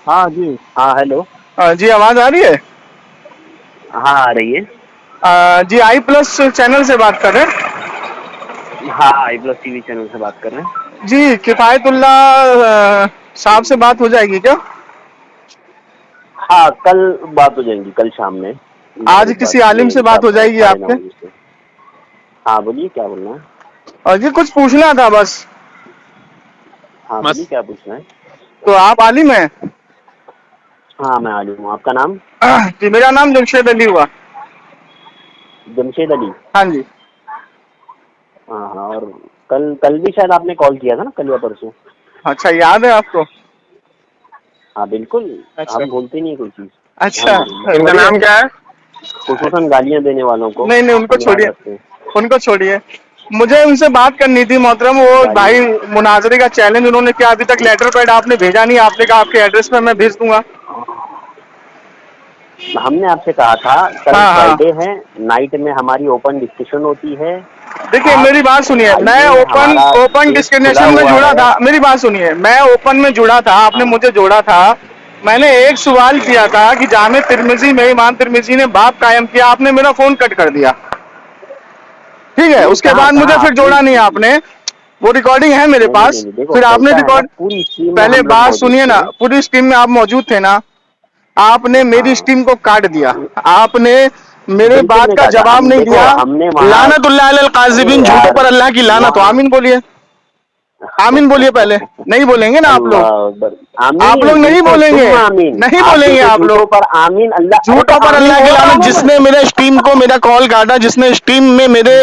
हाँ जी। हाँ हेलो। जी आवाज आ रही है? हाँ आ रही है। जी आई प्लस चैनल से बात कर रहे हैं? हाँ आई प्लस टीवी चैनल से बात कर रहे हैं। जी किफायतुल्ला साहब से बात हो जाएगी क्या? हाँ कल बात हो जाएगी, कल शाम में आज लगभग किसी बात आलिम ये से बात हो जाएगी साढ़े नौ आपके? बजे से। हाँ बोलिए क्या बोलना है। और जी कुछ पूछना था बस। हाँ बोलिए क्या पूछना है। तो आप आलिम हैं? हाँ मैं आलिम हूँ। आपका नाम? जी मेरा नाम जमशेद अली हुआ। जमशेद अली। हाँ जी। हाँ हाँ। और कल कल भी शायद आपने कॉल किया था ना, कल या परसों। अच्छा याद है आपको? हाँ बिल्कुल। अच्छा हम भूलते नहीं कोई चीज। हाँ अच्छा। जी इनका नाम क्या है? खुसूसन गालियाँ देने वालों को नहीं नहीं उनको हम याद छोड़िए, रखते हैं। उनको छोड़िए। मुझे उनसे बात करनी थी मोहतरम। वो गालियाँ भाई मुनाजरे का चैलेंज उन्होंने क्या अभी तक लेटर पैड आपने भेजा नहीं। आपने कहा आपके एड्रेस पे मैं भेज दूंगा। हमने आपसे कहा था कल हाँ हाँ। फ्राइडे है, नाइट में हमारी ओपन डिस्कशन होती है। देखिए आप मेरी बात सुनिए, मैं आइए, ओपन हमारा ओपन स्पेस खुला डिस्क्रिमिनेशन में हुआ जुड़ा है। था। मेरी बात सुनिए, मैं ओपन में जुड़ा था, आपने हाँ मुझे जोड़ा था। मैंने एक सवाल किया था कि जामे तिरमिजी में इमाम तिरमिजी ने बाप कायम किया, आपने मेरा फोन कट कर दिया। ठीक है, नहीं, उसके कहाँ बाद मुझे कहाँ फिर आपने जोड़ा नहीं आपने। वो रिकॉर्डिंग है मेरे नहीं नहीं नहीं पास। नहीं, देखो फिर आपने कैसा है ना, रिकॉर्ड, पूरी स्कीम में पहले हम लोग बात मौजूद सुनिए ना, थे। पूरी स्ट्रीम में आप मौजूद थे ना। आपने मेरी हाँ स्ट्रीम को काट दिया। आपने मेरे बिल्कुल बात नहीं का काटा, जवाब हम नहीं देखो दिया। हमने वहाँ। लानतुल्लाह अलल अरे काज़िबीन, झूठों यार पर अल्लाह की लानत हो। वहाँ आमीन बोलिए। आमीन बोलिए पहले। नहीं बोलेंगे ना आप लोग? अल्लाह अकबर। आप लोग आमीन नहीं बिल्कुल, बोलेंगे, तुम आमीन। नहीं आप बोलेंगे जैसे आप झूठों लोग। पर आमीन। अल्लाह, अरे तो झूठों पर आमीन अल्लाह की बोल रहा लानत। हूँ ना मैं। जिसने मेरे स्ट्रीम को, मेरा कॉल काटा, जिसने स्ट्रीम में मेरे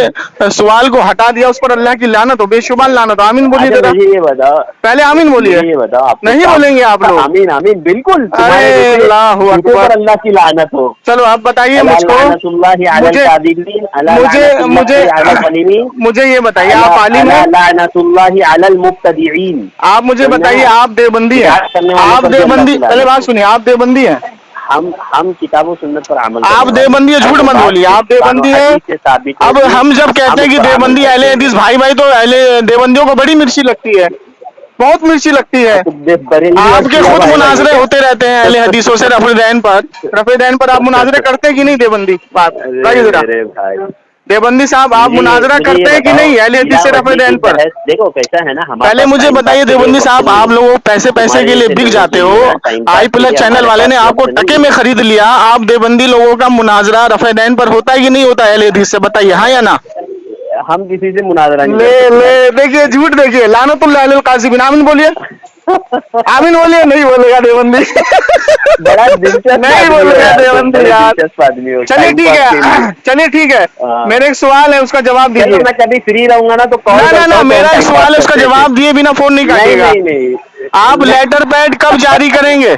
सवाल को हटा दिया, उस पर अल्लाह की लानत हो, बेशुमार लानत हो। आमीन बोलिए अच्छा जरा, मुझे ये बताओ, पहले आमीन बोलिए। मुझे ये बताओ आपको नहीं काम। बोलेंगे आप लोग? आमीन आमीन बिल्कुल, अरे तुम्हारे जैसे अल्लाह झूठों अकबर। पर अल्लाह की लानत हो। चलो आप बताइए अला मुझको। लानतुल्लाहि अलल मुझे कादिबीन, अला मुझे मुझे लानतुल्लाहि अलल ज़ालिमीन, मुझे ये बताइए, अला आप आलिम अला हैं? लानतुल्लाहि अलल मुब्तदीईन। आप मुझे समझे बताइए, ना, आप देवबंदी हैं? बिदअत करने वालों आप पर भी अल्लाह देवबंदी, की पहले लानत बात हो। सुनिए, आप देवबंदी हैं? हम किताब और सुन्नत पर अमल आप करने वाले देवबंदी है, हैं। झूठ जो मत बात बोलिए। आप कुरान और देवबंदी हैं? हदीस से साबित अब होगी हम जब हम कहते उस हैं कि पर अमल देवबंदी करते अहले हैं। हदीस, भाई भाई तो अहले देवबंदियों को बड़ी मिर्ची लगती है, बहुत मिर्ची लगती है। तो बरेलवी और आपके शिया खुद भाई भाई है मुनाजरे क्या? होते रहते हैं अहले हदीसों से रफेदैन पर। रफेदैन पर आप मुनाजरे करते हैं कि नहीं देवबंदी? बात अरे बताइए जरा। मेरे भाई, देवबंदी साहब आप मुनाजरा मुझे ये करते हैं कि बताओ, नहीं अहले हदीस हीरा से वली की रफेदैन पर? बहस देखो कैसा है ना, हमारे पहले पास मुझे टाइम पास बताइए के लिए देवबंदी वक्त साहब, नहीं आप है। लोगों पैसे पैसे तुम्हारे के लिए जैसे बिक लोगों जाते के हो। लिए ना टाइम आई पास के प्लस लिए चैनल हमारे वाले पास ने आपको वक्त टके नहीं में है। खरीद लिया। आप देवबंदी लोगों का मुनाजरा रफेदैन पर होता है कि नहीं होता है अहले हदीस से? बताइए हाँ या ना। हम किसी से मुनाजरा नहीं ले कर सकते ले भाई। देखिए, झूठ देखिए। लानतुल्लाह अलल काज़िबीन। आमीन बोलिए। आमीन बोलिए। नहीं बोलेगा देवबंदी। बड़ा दिलचस्प नहीं आदमी हो बोलेगा यार तुम, देवबंदी बड़े यार। दिलचस्प आदमी हो चलिए टाइम ठीक पास के लिए। है, चलिए ठीक है। हाँ। मेरे एक सवाल है, उसका जवाब चलो दीजिए। मैं कभी फ्री रहूंगा ना तो कॉल ना ना करता ना, हूँ, तो हम मेरा एक टाइम पास सवाल है, उसका करते हैं फिर। जवाब दिए बिना फोन नहीं नहीं काटिएगा। नहीं नहीं आप लेटर पैड कब जारी करेंगे?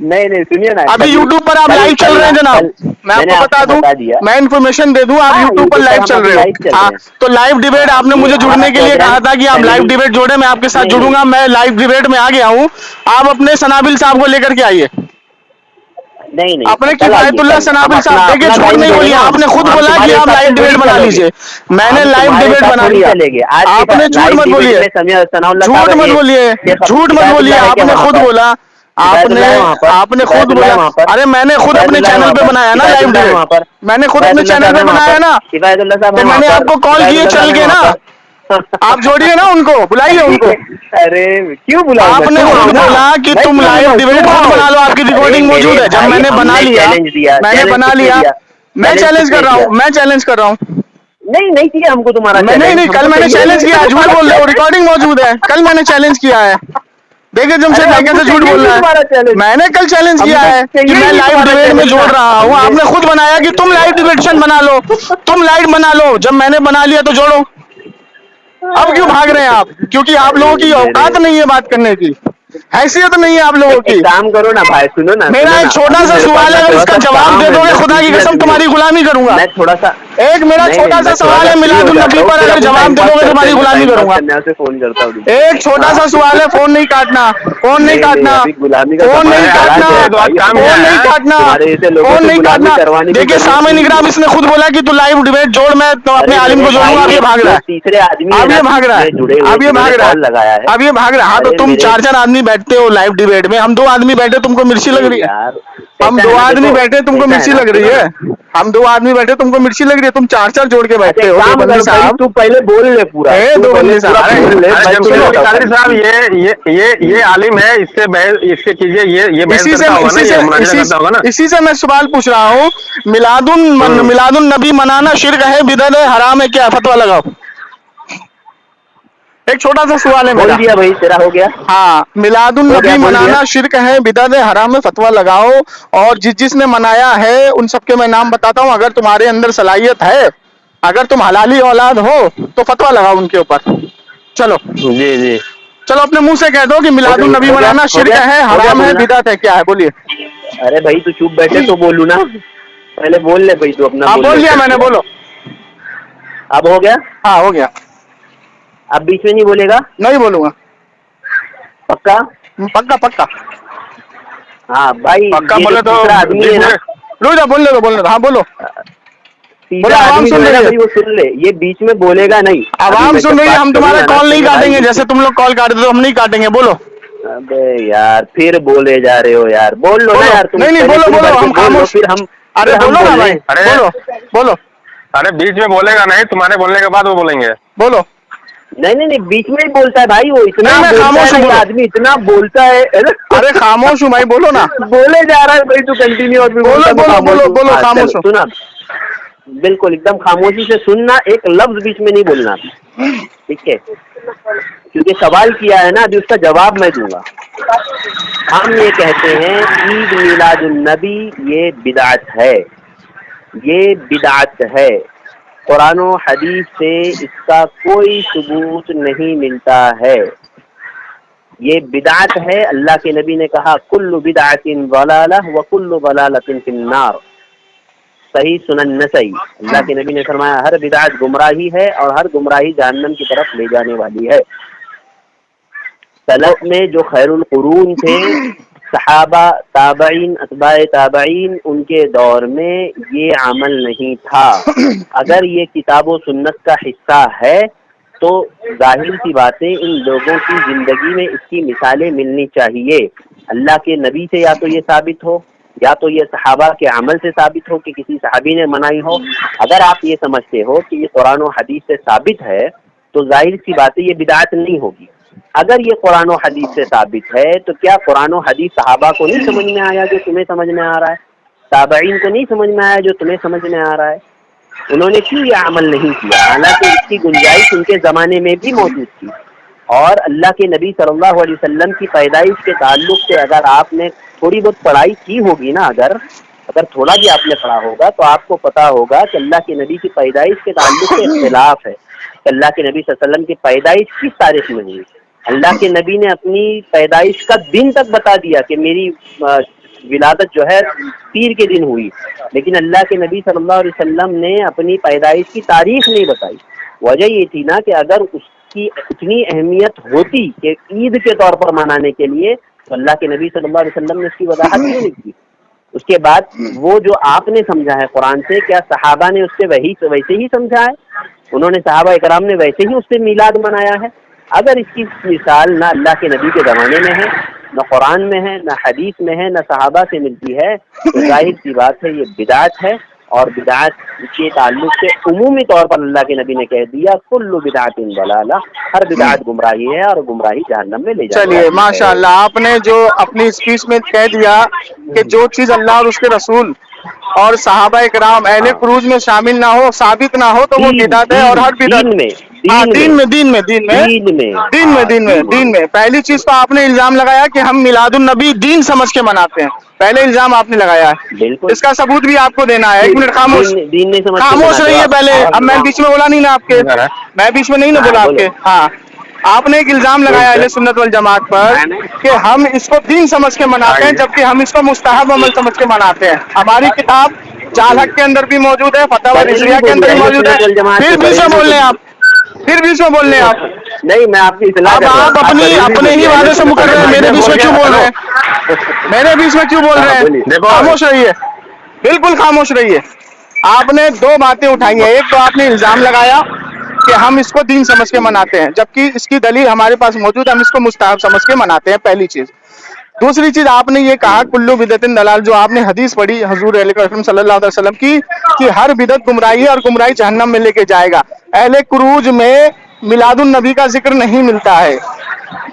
नहीं नहीं, सुनिए ना, अभी कभी यूट्यूब पर आप कल लाइव चल कल रहे ना हैं जनाब। कल मैं मैंने आपको बता आपको दूं, बता दिया। मैं इन्फॉर्मेशन दे दूं, आप हाँ यूट्यूब पर यूट्यूब पर लाइव हम चल अभी रहे हो। लाइव चल हाँ, रहे हैं। तो लाइव डिबेट आपने ये मुझे हमारा जुड़ने के लिए प्रोग्राम कहा था कि आप लाइव फैमिली। डिबेट जोड़े, मैं आपके साथ नहीं नहीं जुड़ूंगा। मैं लाइव डिबेट में आ गया हूँ। आप अपने सनाबिल साहब को लेकर के आइए, नहीं नहीं, अपने कल आइए, किफायतुल्लाह कल हम सनाबिल साहब। अपना देखिए अपना झूठ टाइम नहीं दे रहे बोलिए, ना। आपने खुद हम बोला कि तुम्हारे आप हिसाब से लाइव डिबेट थोड़ी बना चलेंगे। लीजिए। मैंने हम लाइव तुम्हारे डिबेट साथ बना थोड़ी लिया। चलेंगे। आज के आपने झूठ लाइव मत डिबेट बोलिए, में सनाउल्लाह साहब झूठ मत ये बोलिए, झूठ मत बोलिए। किफायतुल्लाह है क्या आपने वहाँ खुद पर? बोला, आपने किफायतुल्लाह है वहाँ पर? आपने खुद किफायतुल्लाह है बोला। वहाँ पर? अरे मैंने खुद अपने किफायतुल्लाह है चैनल वहाँ पे पर? बनाया ना लाइव किफायतुल्लाह है डिबेट। वहाँ पर? मैंने खुद अपने किफायतुल्लाह चैनल साहब पे है वहाँ बनाया पर? ना। किफायतुल्लाह साहब है तो वहाँ मैंने पर? आपको कॉल किए, किफायतुल्लाह चल साहब है के वहाँ ना। पर? आप जोड़िए ना उनको, बुलाइए उनको। अरे क्यों बुलाऊं, मैं आपने तुम आओ खुद ना। बोला कि मैं तुम क्यों लाइव बुलाऊं, डिबेट तुम खुद आओ। बना लो, आपकी अरे रिकॉर्डिंग मेरे मौजूद है। जब भाई, मैंने बना हमने लिया, चैलेंज दिया, मैंने चैलेंज बना किसने लिया। दिया? मैं चैलेंज चैलेंज कर किसने रहा दिया? हूँ, मैं चैलेंज कर रहा हूँ। नहीं नहीं चाहिए हमको तुम्हारा मैं नहीं चैलेंज, नहीं, कल हमको मैंने चाहिए ही चैलेंज नहीं किया, झूठ तुम्हारा बोल रहे हो, चैलेंज। रिकॉर्डिंग मौजूद है। कल मैंने चैलेंज किया है। देखिए अरे जमशेद भाई हमको कैसे झूठ चाहिए ही बोल नहीं रहा है। तुम्हारा चैलेंज, मैंने कल चैलेंज किया हमको है कि चाहिए ही मैं नहीं लाइव तुम्हारा डिबेट में चैलेंज जोड़ ना। रहा हूँ। हमने आपने खुद बनाया कि तुम लाइव डिबेट बना लो, तुम लाइव बना लो। जब मैंने बना लिया तो जोड़ो। अब क्यों भाग रहे हैं आप? क्योंकि आप अरे लोगों की मेरे, औकात नहीं है बात करने की, हैसियत नहीं है आप लोगों एक की। काम करो ना भाई, सुनो मेरा ना, एक छोटा अभी सा मेरे पास सवाल ना है, अगर थोड़ा इसका सा जवाब काम दे है, दोगे मैं खुदा की बिजी कसम आदमी हूँ। तुम्हारी गुलामी करूंगा। मैं थोड़ा सा एक मेरा नहीं, छोटा नहीं, सा मैं सवाल है थोड़ा मिलादुन free हो नबी जाता पर, हूँ, अगर फिर जवाब अपने दे दोगे तो तुम्हारी time गुलामी pass करूंगा। करने से फोन करता हूँ। एक छोटा सा सवाल है, फोन नहीं काटना, फोन नहीं काटना, अभी गुलामी का फोन समय नहीं है, काटना, आज है, तो आज काम फोन है। नहीं काटना, तुम्हारे जैसे लोगों फोन से नहीं गुलामी काटना। करवाने की देखिए जरूरत सामने नहीं निगरान है। इसने खुद बोला कि तू लाइव डिबेट जोड़, मैं तो अपने अरे आलिम मेरे को जोड़ूंगा, भाई, अब ये भाग रहा जो है, तीसरे आदमी है अब ना ये भाग बीच रहा है, में जुड़े हुए, अब ये भाग जिन्होंने रहा है, कॉल लगाया है। अब ये भाग रहा है। हाँ तो अरे तुम मेरे 4-4 आदमी बैठते हो लाइव डिबेट में, हम 2 आदमी बैठे, तुमको मिर्ची लग नहीं रही है। यार, हम कैसा 2 है ना, आदमी देखो बैठे, तुमको कैसा है मिर्ची ना, लग रही सुनो है। ना। हम 2 आदमी बैठे, तुमको मिर्ची लग रही है, तुम 4-4 जोड़ के अच्छा बैठते एक हो काम देवबंदी कर भाई, साहब। तू पहले बोल ले पूरा, तू पहले देवबंदी पूरा साहब, बोल ले, अरे मैं जब तुम्हें सुनो, जब बताता कादरी हूँ। साहब ये आलिम है, इससे बहस इससे कीजिए, ये बहस इसी से करता होगा ना, इसी से ये मुनाजरा इसी करता होगा ना। इसी से मैं सवाल पूछ रहा हूँ, मिलादुन नबी मनाना शिर्क है, बिदअत है, हराम है, क्या फतवा लगाओ। एक छोटा सा सवाल है बोल मेरा। दिया भाई, तेरा हो गया, हाँ, मिलादुन हो नबी गया, बोल दिया। मनाना शिर्क है, बिदअत है, हराम है, फतवा लगाओ। और जिसने मनाया है उन सबके मैं नाम बताता हूँ, अगर तुम्हारे अंदर सलाहियत है, अगर तुम हलाली औलाद हो तो फतवा लगाओ उनके ऊपर। चलो जी जी। चलो, अपने मुंह से कह दो कि मिलादुन नबी हो गया, मनाना हो शिर्क गया, है, हो गया हराम है, बोलना। बिदअत है, क्या है, बोलिए। अरे भाई तू चुप बैठे तो बोलू ना, पहले बोल ले भाई, तू अपना हाँ बोल बोल ले दिया चल मैंने, पूरा। बोलो। अब हो गया, हाँ हो गया, अब बीच में नहीं बोलेगा, नहीं बोलूंगा, पक्का? पक्का पक्का हाँ भाई, पक्का ये जो बोले तो तीसरा आदमी बीच है में। ना, रुक जा, बोलने दो, हाँ बोलो। बोलो, तीसरा आवाम आदमी जो सुन है रही ना है, भाई, वो सुन ले, ये बीच में बोलेगा नहीं। अभी आवाम मैं सुन जब रही है, बात हम तुम्हारा करूंगा ना कॉल तो नहीं ये भाई काटेंगे, जैसे इसको, तुम लोग कॉल काटते हो, हम नहीं काटेंगे, बोलो। अबे यार फिर बोले जा रहे हो यार, बोल लो ना बोलो, यार, तुम नहीं नहीं, पहले बोलो तुम बोलो, भर के हम बोल लो, खामोश। अरे फिर हम बोलो ना बोल भाई, लें। अरे बोलो बोलो अरे बीच में बोलेगा नहीं, तुम्हारे बोलने के बाद वो बोलेंगे। बोलो। नहीं नहीं नहीं, बीच में ही बोलता है भाई, वो इतना नहीं, मैं बोलता है खामोश ना, हूँ, ये बोलो। आदमी इतना बोलता है ना। अरे खामोश हूँ भाई, बोलो ना, बोले जा रहा है भाई, तू कंटिन्यू, और फिर बोलो बोलता मैं बोलो खामोश बोलो हूँ। बोलो, हाँ चल खामोश हूँ। सुना, बिल्कुल एकदम खामोशी से सुनना, एक लफ्ज बीच में नहीं बोलना, ठीक है? क्योंकि सवाल किया है ना, अभी उसका जवाब मैं दूंगा। हम ये कहते हैं ईद मिलादुन नबी ये बिदअत है, ये बिदअत है। कुरान और हदीस से इसका कोई सबूत नहीं मिलता है, ये बिदअत है। अल्लाह के नबी ने कहा कुल्लु बिदअतिन ज़लालह व कुल्लु ज़लालतिन फिन्नार, सही सुनन नसई। अल्लाह के नबी ने फरमाया हर बिदअत गुमराही है और हर गुमराही जहन्नम की तरफ ले जाने वाली है। सलफ में जो खैरुल कुरून थे, सहाबा, ताबईन, अतबाए ताबईन, उनके दौर में ये अमल नहीं था। अगर ये किताब व सुन्नत का हिस्सा है तो जाहिर सी बातें इन लोगों की जिंदगी में इसकी मिसालें मिलनी चाहिए। अल्लाह के नबी से या तो ये साबित हो, या तो ये सहाबा के अमल से साबित हो कि किसी सहाबी ने मनाई हो। अगर आप ये समझते हो कि ये कुरान और हदीस से साबित है तो जाहिर सी बातें ये बिदअत नहीं होगी। अगर ये कुरान और हदीस से साबित है तो क्या कुरान और हदीस सहाबा को नहीं समझ में आया जो तुम्हें समझ में आ रहा है? ताबईन को नहीं समझ में आया जो तुम्हें समझ में आ रहा है? उन्होंने क्यों ये अमल नहीं किया, हालांकि इसकी गुंजाइश उनके ज़माने में भी मौजूद थी। और अल्लाह के नबी सल्लल्लाहु अलैहि वसल्लम की पैदाइश के ताल्लुक से अगर आपने थोड़ी बहुत पढ़ाई की होगी ना, अगर थोड़ा भी आपने पढ़ा होगा तो आपको पता होगा कि अल्लाह के नबी की पैदाइश के ताल्लुक से इख्तिलाफ है कि अल्लाह के नबी सल्लल्लाहु अलैहि वसल्लम की पैदाइश किस तारीख में हुई। अल्लाह के नबी ने अपनी पैदाइश का दिन तक बता दिया कि मेरी विलादत जो है पीर के दिन हुई, लेकिन अल्लाह के नबी सल्लल्लाहु अलैहि वसल्लम ने अपनी पैदाइश की तारीख नहीं बताई। वजह ये थी ना कि अगर उसकी उतनी अहमियत होती कि ईद के तौर पर मनाने के लिए, तो अल्लाह के नबी सल्लल्लाहु अलैहि वसल्लम ने उसकी वजाहत क्यों नहीं की? उसके बाद वो जो आपने समझा है कुरान से, क्या सहाबा ने उससे वैसे ही समझा है? उन्होंने सहाबा इकराम ने वैसे ही उससे मिलाद मनाया है? अगर इसकी मिसाल ना अल्लाह के नबी के ज़माने में है, न कुरान में है, न हदीस में है, न सहाबा से मिलती है, तो जाहिर सी बात है ये बिदअत है। और बिदअत के ताल्लुक से उमूमी तौर पर अल्लाह के नबी ने कह दिया कुल्लु बिदअतिन ज़लाला, हर बिदअत गुमराही है और गुमराही जहन्नम में ले जाने वाली है। चलिए माशाअल्लाह, आपने जो अपनी स्पीच में कह दिया कि जो चीज अल्लाह और उसके रसूल और सहाबा इकराम अहले कुरूज में शामिल ना हो, साबित ना हो, तो वो बिदअत है। और हर बिदअत दीन में पहली चीज तो आपने इल्जाम लगाया कि हम मिलादुन नबी दीन समझ के मनाते हैं, पहले इल्जाम आपने लगाया है, बिल्कुल, इसका सबूत भी आपको देना है। एक मिनट खामोश, दीन नहीं समझ के खामोश मनाते रहिए आप। पहले। अब मैं बीच में बोला नहीं ना आपके, मैं बीच में नहीं ना हाँ, बोला बोलो। आपके। हाँ, आपने एक इल्जाम लगाया अहले सुन्नत वल जमात पर कि हम इसको दीन समझ के मनाते हैं, जबकि हम इसको मुस्तहब अमल समझ के मनाते हैं। हमारी किताब चालहक के अंदर भी मौजूद है, फतवा रिजविया के अंदर भी मौजूद है। फिर बीच में बोल रहे हैं आप, फिर बीच में बोल रहे हैं आप। नहीं, मैं आपकी इत्तला अब आप अपने ही वादे से मुकर रहे हैं, मेरे बीच में क्यों बोल रहे हैं? मेरे बीच में क्यों बोल रहे हैं? खामोश रहिए, बिल्कुल खामोश रहिए। आपने दो बातें उठाई हैं। एक तो आपने इल्जाम लगाया कि हम इसको दीन समझ के मनाते हैं, जबकि इसकी दलील हमारे पास मौजूद है, हम इसको मुस्ताहब समझ के मनाते हैं, पहली चीज। दूसरी चीज आपने ये कहा कुल्लू बिदअतिन दलाल, जो आपने हदीस पढ़ी हुजूर अकरम सल्लल्लाहु अलैहि वसल्लम की कि हर बिदअत गुमराही है और गुमराही जहन्नम में लेके जाएगा। अहले कुरूज में मिलादुन नबी का जिक्र नहीं मिलता है,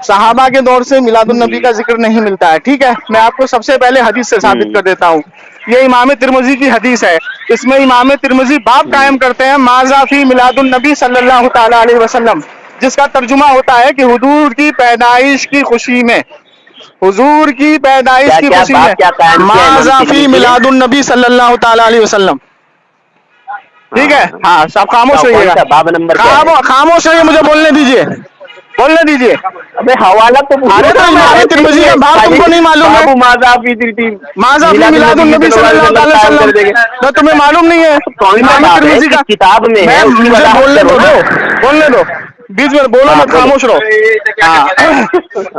सहाबा के दौर से मिलादुन नबी का जिक्र नहीं मिलता है। ठीक है, मैं आपको सबसे पहले हदीस से साबित कर देता हूँ। ये इमाम तिरमिजी की हदीस है। इसमें इमाम तिरमिजी बाब कायम करते हैं माज़ा फी मिलादुन नबी सल्लल्लाहु तआला अलैहि वसल्लम, जिसका तर्जुमा होता है कि हुजूर की पैदाइश की खुशी में, हुजूर की पैदाइश की खुशी में माज़ा फी मिलादुन नबी सल्लल्लाहु तआला अलैहि वसल्लम। ठीक है, हाँ, सब खामोश रहिएगा, बाब नंबर खामोश रहिए, मुझे बोलने दीजिए, बोलने दीजिए। अबे हवाला तो अरे तो इमाम तिरमिजी का बाब तुमको नहीं मालूम है? माज़ा फी मिलादुन नबी सल्लल्लाहु अलैहि वसल्लम, तो तुम्हें मालूम नहीं है? इमाम तिरमिजी का किताब में है, मुझे बोलने दो, बीच में बोलो मत, खामोश रहो।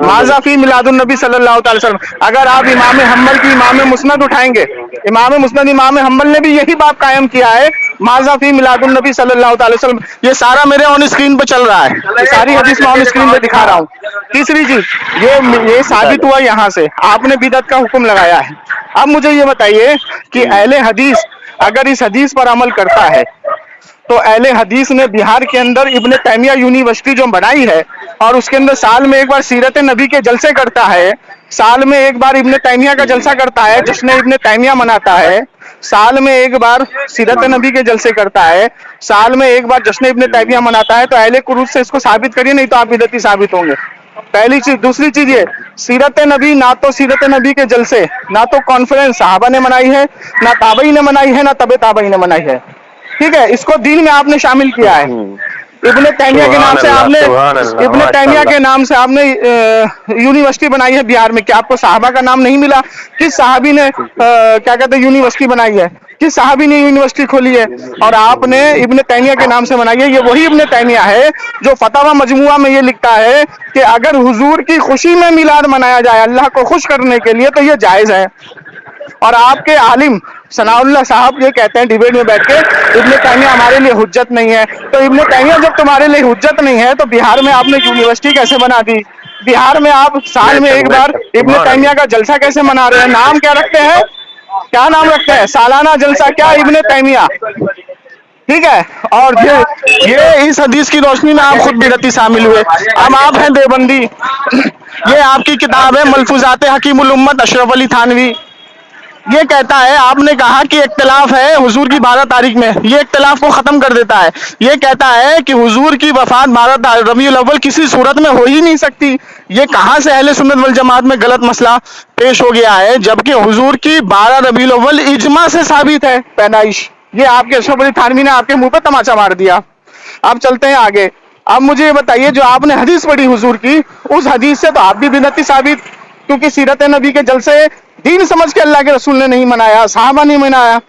माज़ा फी मिलादुन नबी सल्लल्लाहु अलैहि वसल्लम। अगर आप इमाम हम्बल की इमाम मुस्नद उठाएंगे, इमाम मुस्नद इमाम हम्बल ने भी यही बात कायम किया है, माज़ा फी मिलादुन नबी सल्लल्लाहु अलैहि वसल्लम। ये सारा मेरे ऑन स्क्रीन पे चल रहा है, ये सारी हदीस मैं ऑन स्क्रीन पे दिखा रहा हूँ। तीसरी चीज, ये साबित हुआ यहाँ से आपने बिदअत का हुक्म लगाया है। अब मुझे ये बताइए कि अहले हदीस अगर इस हदीस पर अमल करता है तो अहले हदीस ने बिहार के अंदर इब्ने तैमिया यूनिवर्सिटी जो बनाई है और उसके अंदर साल में एक बार सीरत नबी के जलसे करता है, साल में एक बार इब्ने तैमिया का जलसा करता है, जश्न इब्ने तैमिया मनाता है, साल में एक बार सीरत नबी के जलसे करता है, साल में एक बार जश्न इब्ने तैमिया मनाता है, तो अहले कुरूज से इसको साबित करिए, नहीं तो आप बिदअती साबित होंगे। पहली चीज। दूसरी चीज ये, सीरत नबी ना तो सीरत नबी के जलसे, ना तो कॉन्फ्रेंस साहबा ने मनाई है, ना ताबई ने मनाई है, ना तबे ताबई ने मनाई है। ठीक है, इसको दीन में आपने शामिल किया है। इब्ने तैमिया के नाम से आपने इब्ने तैमिया के नाम से आपने यूनिवर्सिटी बनाई है बिहार में। क्या आपको साहबा का नाम नहीं मिला? किस साहबी ने क्या कहते हैं यूनिवर्सिटी बनाई है? किस साहबी ने यूनिवर्सिटी खोली है? और आपने इब्ने तैमिया के नाम से बनाई है। ये वही इब्ने तैमिया है जो फतवा मजमुआ में ये लिखता है कि अगर हुजूर की खुशी में मिलाद मनाया जाए अल्लाह को खुश करने के लिए तो ये जायज है। और आपके आलिम सनाउल्लाह साहब ये कहते हैं डिबेट में बैठ के, इब्ने तैमिया हमारे लिए हुज्जत नहीं है। तो इब्ने तैमिया जब तुम्हारे लिए हुज्जत नहीं है तो बिहार में आपने यूनिवर्सिटी कैसे बना दी? बिहार में आप साल में एक बार इब्ने तैमिया का जलसा कैसे मना रहे हैं? नाम क्या रखते हैं? क्या नाम रखते हैं? सालाना जलसा क्या इब्ने तैमिया। ठीक है, और ये इस हदीस की रोशनी में आप खुद बिदअती शामिल हुए। अब आप हैं देवबंदी। ये आपकी किताब है मलफूजात हकीमुल उम्मत अशरफ अली थानवी। ये कहता है, आपने कहा कि इख्तिलाफ है हुजूर की 12 तारीख में, ये इख्तिलाफ को खत्म कर देता है। ये कहता है कि हुजूर की वफात 12 रबीउल अव्वल किसी सूरत में हो ही नहीं सकती। ये कहां से अहले सुन्नत वल जमात में गलत मसला पेश हो गया है, जबकि हुजूर की 12 रबीउल अव्वल इजमा से साबित है पैदाइश। ये आपके अशरफ अली थानवी ने आपके मुंह पे तमाचा मार दिया। अब चलते हैं आगे। अब मुझे ये बताइए, जो आपने हदीस पढ़ी हुजूर की, उस हदीस से तो आप भी बिदअती साबित, क्योंकि सीरत नबी के जलसे दीन समझ के अल्लाह के रसूल ने नहीं मनाया, साहबा नहीं मनाया।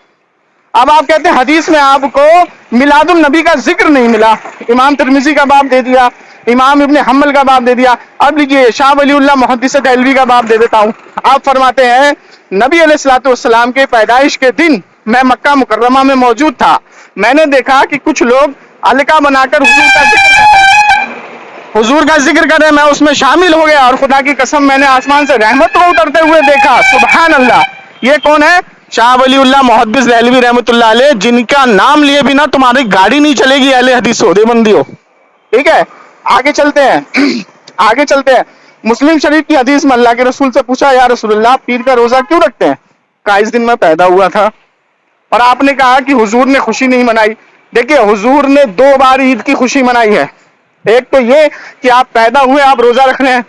अब आप कहते हैं हदीस में आपको मिलादुन नबी का जिक्र नहीं मिला। इमाम तिरमिजी का बाब दे दिया, इमाम इब्ने हम्बल का बाब दे दिया। अब लीजिए शाह वलीउल्लाह मुहद्दिस दहलवी का बाब दे देता हूँ। आप फरमाते हैं, नबी अलैहिस्सलातु वस्सलाम के पैदाइश के दिन मैं मक्का मुकर्रमा में मौजूद था। मैंने देखा कि कुछ लोग अलका बनाकर हुजूर का जिक्र कर रहे हैं, मैं उसमें शामिल हो गया और खुदा की कसम मैंने आसमान से रहमत को उतरते हुए देखा। सुभान अल्लाह। ये कौन है? शाह वलीउल्लाह मुहद्दिस दहलवी रहमतुल्लाह अलैह, जिनका नाम लिए बिना तुम्हारी गाड़ी नहीं चलेगी अहले हदीस हो, देवबंदी हो। ठीक है, आगे चलते हैं। आगे चलते हैं। मुस्लिम शरीफ की हदीस में अल्लाह के रसूल से पूछा, या रसूलुल्लाह पीर का रोजा क्यों रखते हैं? कहा इस दिन मैं पैदा हुआ था। और आपने कहा कि हुजूर ने खुशी नहीं मनाई। देखिए, हुजूर ने 2 बार ईद की खुशी मनाई है। एक तो ये कि आप पैदा हुए, आप रोजा रख रहे हैं।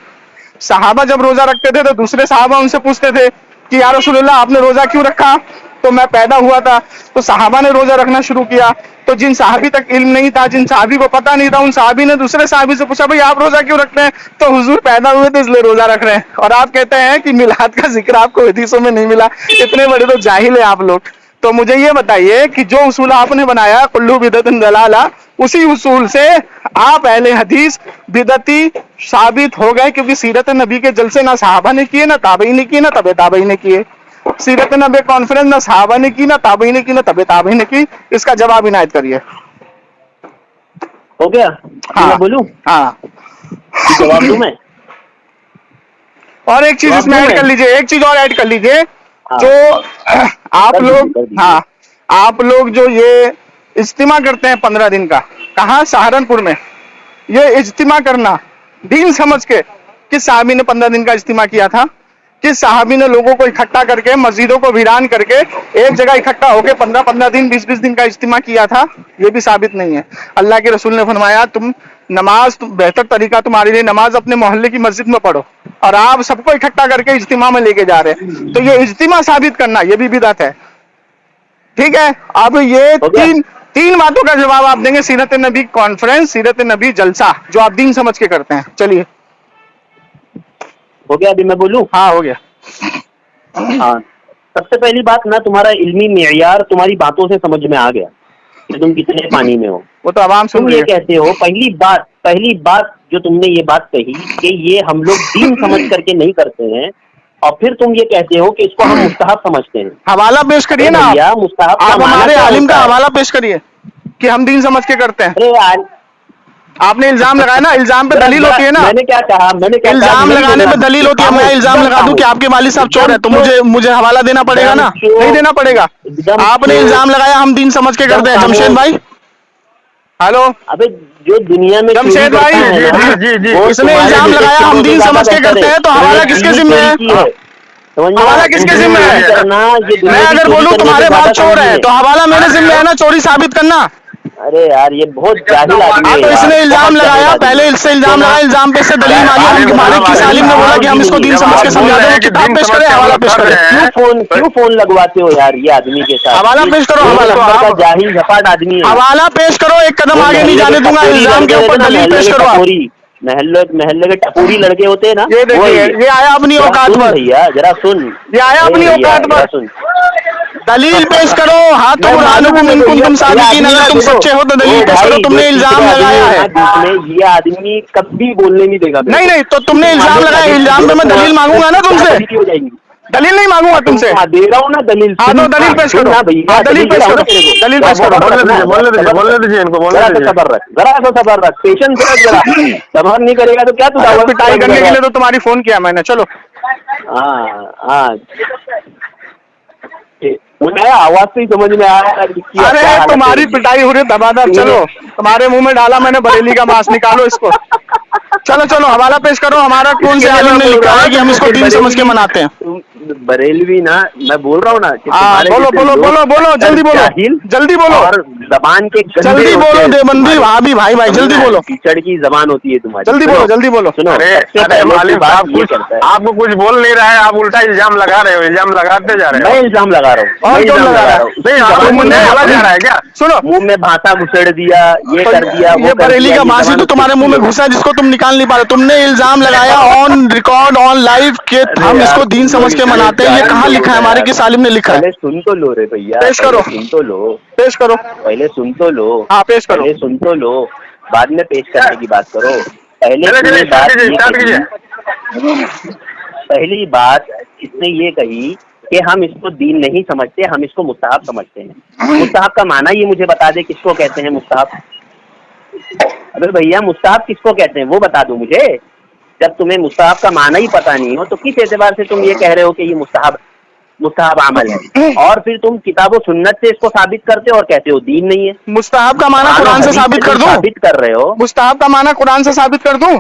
सहाबा जब रोजा रखते थे तो दूसरे सहाबा उनसे पूछते थे कि या रसूलुल्लाह आपने रोजा क्यों रखा? तो मैं पैदा हुआ था। तो सहाबा ने रोजा रखना शुरू किया। तो जिन साहबी तक इल्म नहीं था, जिन साहबी को पता नहीं था, उन साहबी ने दूसरे साहबी से पूछा, भाई आप रोजा क्यों रखते हैं? तो हुजूर पैदा हुए थे इसलिए रोजा रख रहे हैं। और आप कहते हैं कि मिलाद का जिक्र आपको हदीसों में नहीं मिला। इतने बड़े तो जाहिल है आप लोग। تو مجھے یہ بتائیے کہ جو اصول آپ نے بنایا کلو بدعت ضلالہ، اسی اصول سے آپ اہل حدیث بدعتی ثابت ہو گئے، کیونکہ سیرت نبی کے جلسے نہ صحابہ نے کیے، نہ تابعین نے کیے، نہ تبع تابعین نے کیے. سیرت نبی کانفرنس نہ صحابہ نے کی، نہ تابعین نے کی، نہ تبع تابعین نے کی. اس کا جواب عنایت کریے. ہو گیا؟ میں بولوں؟ ہاں جواب دوں میں؟ اور ایک چیز اس میں ایڈ کر لیجئے، ایک چیز اور ایڈ کر لیجئے. جو آپ لوگ، ہاں آپ لوگ جو یہ اجتماع کرتے ہیں 15 دن کا، کہاں؟ سہارنپور میں. یہ اجتماع کرنا دین سمجھ کے، کس صحابی نے 15 دن کا اجتماع کیا تھا؟ کس صحابی نے لوگوں کو اکٹھا کر کے، مسجدوں کو ویران کر کے ایک جگہ اکٹھا ہو کے 15 دن 20 دن کا اجتماع کیا تھا؟ یہ بھی ثابت نہیں ہے. اللہ کے رسول نے فرمایا تم نماز، بہتر طریقہ تمہارے لیے نماز اپنے محلے کی مسجد میں پڑھو، اور آپ سب کو اکٹھا کر کے اجتماع میں لے کے جا رہے ہیں. تو یہ اجتماع ثابت کرنا یہ بھی بدعت ہے. ٹھیک ہے، اب یہ تین باتوں کا جواب آپ دیں گے. سیرت نبی کانفرنس، سیرت نبی جلسہ، جو آپ دین سمجھ کے کرتے ہیں. چلیے ہو گیا؟ ابھی میں بولوں؟ ہاں ہو گیا. ہاں، سب سے پہلی بات نا، تمہارا علمی معیار تمہاری باتوں سے سمجھ میں آ گیا کہ تم کتنے پانی میں ہو. وہ تو عوام تم یہ کہتے ہو، پہلی بات جو تم نے یہ بات کہی کہ یہ ہم لوگ دین سمجھ کر کے نہیں کرتے ہیں، اور پھر تم یہ کہتے ہو کہ اس کو ہم مستحب سمجھتے ہیں. حوالہ پیش کریے نا مستحب آپ ہمارے عالم کا حوالہ پیش کریے کہ ہم دین سمجھ کے کرتے ہیں. آپ نے الزام لگایا نا، الزام پہ دلیل ہوتی ہے نا. میں نے کیا کہا؟ الزام لگانے پہ دلیل ہوتی ہے. میں الزام لگا دوں کہ آپ کے والد صاحب چور ہیں تو مجھے حوالہ دینا پڑے گا نا؟ نہیں دینا پڑے گا. آپ نے الزام لگایا ہم دین سمجھ کے کرتے ہیں. جمشید بھائی ہلو، ابے جو دنیا میں جمشید بھائی اس نے الزام لگایا ہم دین سمجھ کے کرتے ہیں، تو حوالہ کس کے ذمہ ہے؟ حوالہ کس کے ذمہ ہے؟ میں اگر بولوں تمہارے باپ چور ہے تو حوالہ میرے ذمہ ہے نا چوری ثابت کرنا. ارے یار یہ بہت جاہل آدمی ہے. تو اس نے الزام لگایا، پہلے اس سے الزام لگایا، الزام پہ سے دلیل مانگی. ہم مالک کی سالم نے بولا کہ ہم اس کو دین سمجھ کے سمجھا دیں. کتاب پیش کرے، حوالہ پیش کرے. کیوں فون لگواتے ہو یار یہ آدمی کے ساتھ؟ حوالہ پیش کرو. حوالہ جاہل جھپاٹ آدمی ہے. حوالہ پیش کرو. ایک قدم آگے نہیں جانے دوں گا. الزام کے اوپر دلیل پیش کرو. محلے کے ٹپوری لڑکے ہوتے ہیں نا، یہ دیکھیے یہ آیا اپنی اوقات پر. بھیا ذرا سن، یہ آیا اپنی اوقات پر. دلیل پیش کرو. ہاں تو تم صادقین، اگر تم سچے ہو تو دلیل پیش کرو. تم نے الزام لگایا ہے. یہ آدمی کبھی بولنے نہیں دے گا. نہیں تو تم نے الزام لگایا. الزام پہ میں دلیل مانگوں گا نا تم سے. دلیل نہیں مانگوں گا تم سے. دے رہا ہوں نا دلیل. ہاں تو دلیل پیش کرو. دلیل پیش کرو. دلیل پیش کرو. بولنے دیجیے ان کو، بولنے دیجیے. صبر رکھ، ذرا سا صبر رکھ، پیشنس رکھ ذرا. صبر نہیں کرے گا تو کیا تو پٹائی کرنے کے لیے تو تمہاری فون کیا میں نے. چلو ہاں آواز سے ہی سمجھ میں آیا. ارے تمہاری پٹائی ہو رہی دبا دب. چلو تمہارے منہ میں ڈالا میں نے بریلی کا ماس، نکالو اس کو. چلو حوالہ پیش کرو. ہمارا کون سے عالم نے لکھا ہے کہ ہم اس کو دین سمجھ کے مناتے ہیں؟ بریلوی نا، میں بول رہا ہوں نا. بولو جلدی بولو. جلدی بولو اور زبان کے جلدی بولو. دیوبندی بھابھی بھائی جلدی بولو. کیچڑ کی زبان ہوتی ہے تمہاری. جلدی بولو. سنو، آپ کو کچھ بول نہیں رہا ہے، آپ الٹا الزام لگا رہے ہو، الزام لگاتے جا رہے میں الزام لگا رہا ہوں. اور کون لگا رہا ہے؟ کیا منہ میں بھانسا گھسڑ دیا، یہ کر دیا، یہ بریلی کا ماسی تو تمہارے منہ میں گھسا جس کو تم نکال نہیں پا رہے. تم نے الزام لگایا آن ریکارڈ آن لائیو کہ ہم اس کو دین سمجھ کے مناتے ہیں. یہ کہاں لکھا ہے؟ ہمارے کس عالم نے لکھا ہے؟ پہلے سن تو لو رے بھیا. پیش کرو. سن تو لو. پیش کرو. پہلے سن تو لو. ہاں پیش کرو. پہلے سن تو لو، بعد میں پیش کرنے کی بات کرو. پہلی بات اس نے یہ کہی کہ ہم اس کو دین نہیں سمجھتے، ہم اس کو مستحب سمجھتے ہیں. مستحب کا معنی یہ مجھے بتا دے کس کو کہتے ہیں مستحب. ابے بھیا مستحب کس کو کہتے ہیں وہ بتا دو مجھے. جب تمہیں مستحب کا معنی ہی پتا نہیں ہو تو کس اعتبار سے تم یہ کہہ رہے ہو کہ یہ مستحب عمل ہے، اور پھر تم کتاب و سنت سے اس کو ثابت کرتے ہو اور کہتے ہو دین نہیں ہے. مستحب کا معنی قرآن سے ثابت کر دوں؟ ثابت کر رہے ہو. مستحب کا معنی قرآن سے ثابت کر دوں؟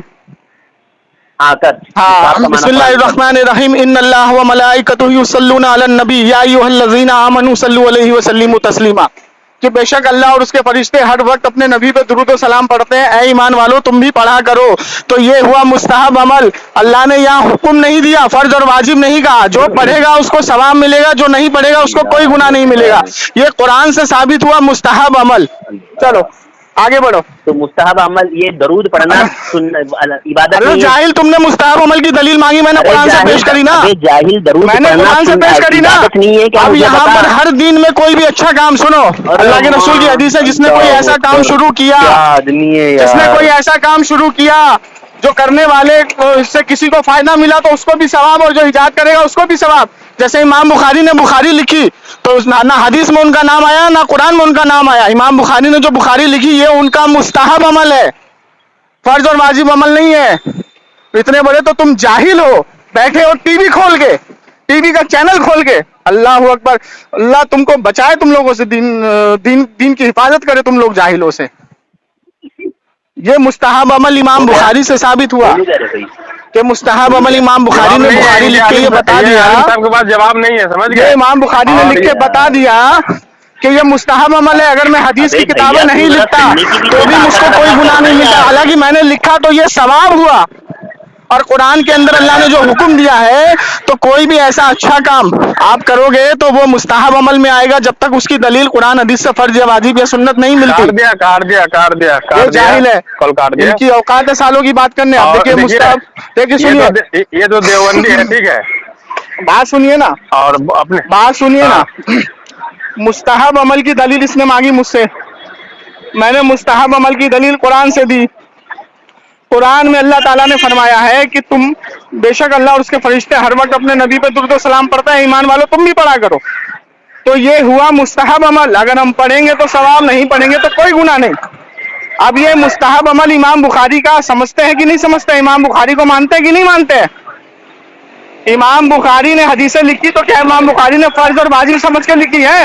ہاں بسم اللہ الرحمن الرحیم. ان اللہ و ملائکتہ یصلون علی النبی یا ایھا الذین آمنوا صلوا علیہ وسلموا تسلیما. کہ بے شک اللہ اور اس کے فرشتے ہر وقت اپنے نبی پہ درود و سلام پڑھتے ہیں. اے ایمان والو تم بھی پڑھا کرو. تو یہ ہوا مستحب عمل. اللہ نے یہاں حکم نہیں دیا، فرض اور واجب نہیں کہا. جو پڑھے گا اس کو ثواب ملے گا، جو نہیں پڑھے گا اس کو کوئی گناہ نہیں ملے گا. یہ قرآن سے ثابت ہوا مستحب عمل. چلو आगे बढ़ो। तो मुस्तहब अमल ये दरूद पढ़ना इबादत अरे नहीं है। जाहिल, तुमने मुस्तहब अमल की दलील मांगी, मैंने अरे कुरान से पेश करी ना। अबे जाहिल, दरूद मैंने पढ़ना कुरान से पेश करी ना। इबादत नहीं है क्या? अब मुझे यहाँ बता। पर हर दिन में कोई भी अच्छा काम सुनो, अल्लाह के रसूल की हदीस है, जिसने कोई ऐसा काम शुरू किया, क्या आदमी है जिसने यार। कोई ऐसा काम शुरू किया जो करने वाले को इससे किसी को फायदा मिला तो उसको भी सवाब, और जो इजाद करेगा उसको भी सवाब। जैसे इमाम बुखारी ने बुखारी लिखी तो ना हदीस में उनका नाम आया, ना कुरान में उनका नाम आया। इमाम बुखारी ने जो बुखारी लिखी ये उनका मुस्तहब अमल है, फर्ज और वाजिब अमल नहीं है। इतने बड़े तो तुम जाहिल हो, बैठे हो टीवी खोल के, टीवी का चैनल खोल के। अल्लाह अकबर, अल्लाह तुमको बचाए तुम लोगों से, दीन की हिफाजत करे तुम लोग जाहिलों से। ये मुस्तहब अमल इमाम बुखारी से साबित हुआ कि मुस्तहब अमल इमाम बुखारी ने बुखारी लिख के ये बता दिया। के पास जवाब नहीं है, समझ गए? ये इमाम बुखारी ने लिख के बता दिया कि ये मुस्तहब अमल है। अगर मैं हदीस की किताबें नहीं लिखता तो भी मुझको कोई गुनाह नहीं मिलता। हालांकि मैंने लिखा तो ये सवाब हुआ, और कुरान के अंदर अल्लाह ने जो हुक्म दिया है तो कोई भी ऐसा अच्छा काम आप करोगे तो वो मुस्तहब अमल में आएगा, जब तक उसकी दलील कुरान हदीस से फर्ज या वाजिब या सुन्नत नहीं मिलती। ये जाहिल है, कल काट दिया। इनकी औकात है सालों की बात करने। आप देखिए मुस्तहब, देखिए सुनिए, ये तो देवबंदी है, ठीक है, बात सुनिए ना, और अपने बात सुनिए ना। मुस्तहब अमल की दलील इसने मांगी मुझसे, मैंने मुस्तहब अमल की दलील कुरान से दी। कुरान में अल्लाह ताला ने फरमाया है कि तुम बेशक अल्लाह और उसके फरिश्ते हर वक्त अपने नबी पे दुरूद और सलाम पढ़ते हैं, ईमान वालों तुम भी पढ़ा करो। तो ये हुआ मुस्तहब अमल, अगर हम पढ़ेंगे तो सवाब, नहीं पढ़ेंगे तो कोई गुनाह नहीं। अब ये मुस्तहब अमल इमाम बुखारी का समझते हैं कि नहीं समझते? इमाम बुखारी को मानते हैं कि नहीं मानते? इमाम बुखारी ने हदीसें लिखी तो क्या इमाम बुखारी ने फर्ज और वाजिब समझ के लिखी है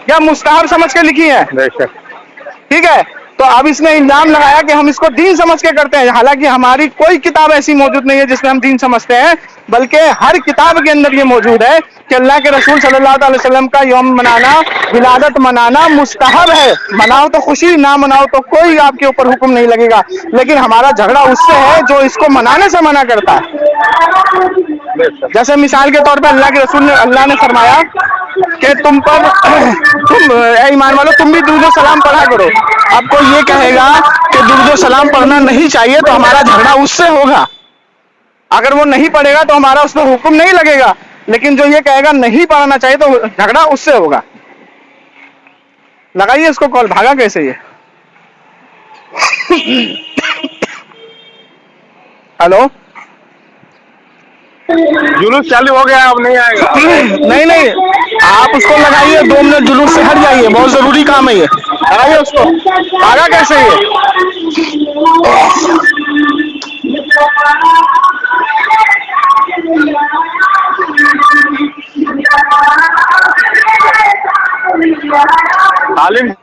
या मुस्तहब समझ के लिखी है? ठीक है, तो अब इसने इल्जाम लगाया कि हम इसको दीन समझ के करते हैं। हालांकि हमारी कोई किताब ऐसी मौजूद नहीं है जिसमें हम दीन समझते हैं, बल्कि हर किताब के अंदर ये मौजूद है कि अल्लाह के रसूल सल्लल्लाहु अलैहि वसल्लम का यौम मनाना, विलादत मनाना मुस्तहब है। मनाओ तो खुशी, ना मनाओ तो कोई आपके ऊपर हुक्म नहीं लगेगा। लेकिन हमारा झगड़ा उससे है जो इसको मनाने से मना करता है। जैसे मिसाल के तौर पे अल्लाह ने फरमाया कि तुम ईमान वालों तुम भी दुरूद और सलाम पढ़ा करो। अब कोई ये कहेगा कि दुरूद और सलाम पढ़ना नहीं चाहिए तो हमारा झगड़ा उससे होगा। अगर वो नहीं पढ़ेगा तो हमारा उस पर हुक्म नहीं लगेगा, लेकिन जो ये कहेगा नहीं पढ़ना चाहिए तो झगड़ा उससे होगा। लगाइए इसको कॉल, भागा कैसे ये? हेलो, जुलूस चालू हो गया, अब नहीं आएगा। नहीं, आप उसको लगाइए, 2 मिनट जुलूस से हट जाइए, बहुत जरूरी काम है ये। लगाइए उसको, भागा कैसे ये? आलिम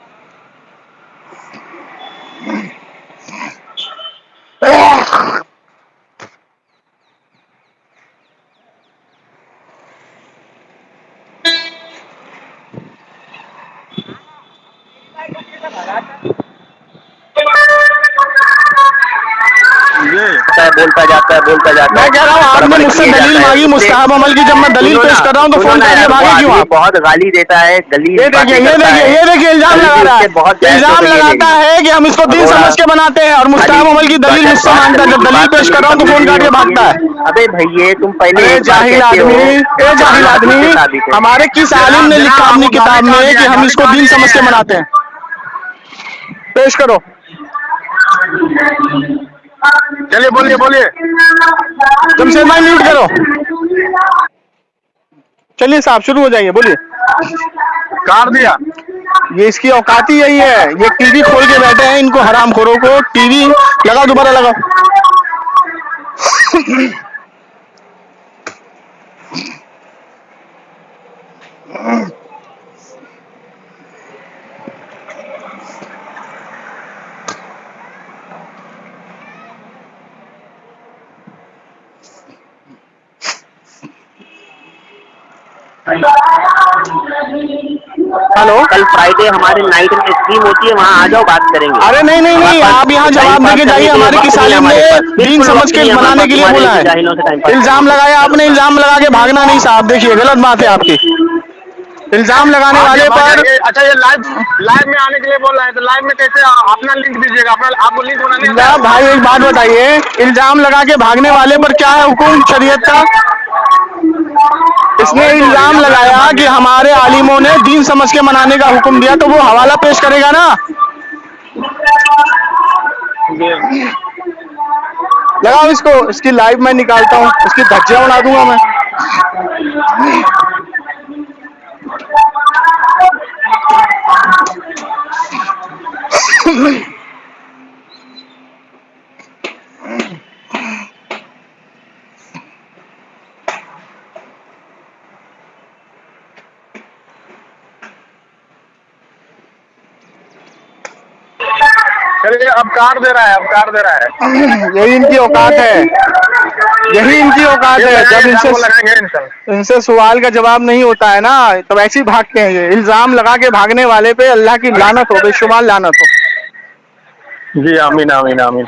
बोलता जाता है मैं कह रहा हूँ आपने मुझसे दलील मांगी मुस्तहब अमल की, जब मैं दलील पेश कर रहा हूँ तो फोन करके भागे क्यों आप? बहुत गाली देता है, दलील ये देखिए इल्जाम लगा रहा है, इल्जाम लगाता है कि हम इसको दीन समझ के बनाते हैं और मुस्तहब अमल की दलील मुझसे मांगता है। जब दलील पेश कर रहा हूँ तो फोन करके भागता है। अबे भैया तुम पहले जाहिल आदमी, हमारे किस आलिम ने लिखा अपनी किताब में कि हम इसको दीन समझ के मनाते हैं? पेश करो। चलिए बोलिए। जमशेद भाई म्यूट करो। चलिए साहब शुरू हो जाइए, बोलिए। काट दिया। ये इसकी औकात ही यही है, ये टीवी खोल के बैठे हैं, इनको हरामखोरों को टीवी लगाओ, दोबारा लगाओ। हेलो, कल फ्राइडे हमारे नाइट में स्ट्रीम होती है, वहाँ आ जाओ, बात करेंगे। अरे नहीं, आप यहाँ जवाब देके जाइए। हमारे किस आलिम ने दीन समझ के बनाने के लिए बोला है? इल्जाम लगाया आपने, इल्जाम लगा के भागना नहीं साहब, देखिए गलत बात है आपकी। الزام لگانے والے پر اچھا یہ لائیو میں آنے کے لیے بول رہے ہیں تو لائیو میں کیسے اپنا لنک دیجیے گا آپ کو لنک بنانے کیا بھائی ایک بات بتائیے الزام لگا کے بھاگنے والے پر کیا ہے حکم شریعت کا اس نے الزام لگایا کہ ہمارے عالموں نے دین سمجھ کے منانے کا حکم دیا تو وہ حوالہ پیش کرے گا نا لگاؤ اس کو اس کی لائیو میں نکالتا ہوں اس کی دھجیاں اڑا دوں گا میں چلیے اب کار دے رہا ہے یہی ان کی اوقات ہے یہی ان کی اوقات ہے جب ان سے سوال کا جواب نہیں ہوتا ہے نا تب ایسے ہی بھاگتے ہیں یہ الزام لگا کے بھاگنے والے پہ اللہ کی لعنت ہو بے شمار لعنت ہو جی آمین آمین آمین